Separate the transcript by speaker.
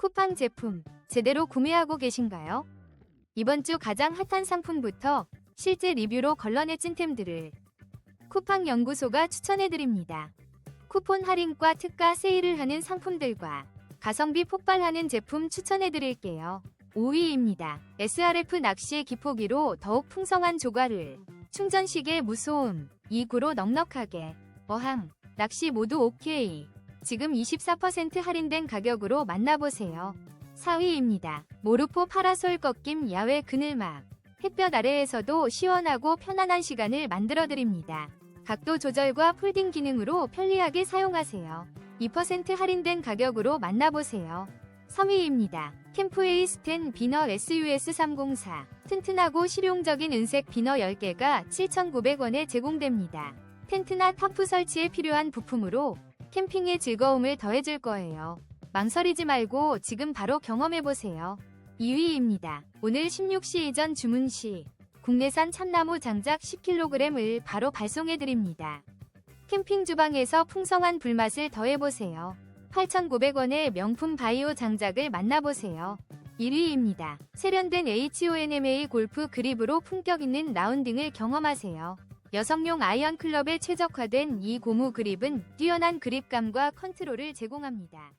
Speaker 1: 쿠팡 제품 제대로 구매하고 계신가요? 이번 주 가장 핫한 상품부터 실제 리뷰로 걸러내 찐템들을 쿠팡 연구소가 추천해드립니다. 쿠폰 할인과 특가 세일을 하는 상품들과 가성비 폭발하는 제품 추천해드릴게요. 5위입니다. SRF 낚시 기포기로 더욱 풍성한 조과를, 충전식의 무소음, 2구로 넉넉하게, 어항, 낚시 모두 OK. 지금 24% 할인된 가격으로 만나보세요. 4위입니다. 모루포 파라솔 꺾임 야외 그늘막. 햇볕 아래에서도 시원하고 편안한 시간을 만들어드립니다. 각도 조절과 폴딩 기능으로 편리하게 사용하세요. 2% 할인된 가격으로 만나보세요. 3위입니다. 캠프웨이 스텐 비너 SUS304. 튼튼하고 실용적인 은색 비너 10개가 7,900원에 제공됩니다. 텐트나 타프 설치에 필요한 부품으로 캠핑의 즐거움을 더해줄 거예요. 망설이지 말고 지금 바로 경험해보세요. 2위입니다. 오늘 16시 이전 주문 시 국내산 참나무 장작 10kg을 바로 발송해드립니다. 캠핑 주방에서 풍성한 불맛을 더해보세요. 8,900원의 명품 바이오 장작을 만나보세요. 1위입니다. 세련된 HONMA 골프 그립으로 품격 있는 라운딩을 경험하세요. 여성용 아이언 클럽에 최적화된 이 고무 그립은 뛰어난 그립감과 컨트롤을 제공합니다.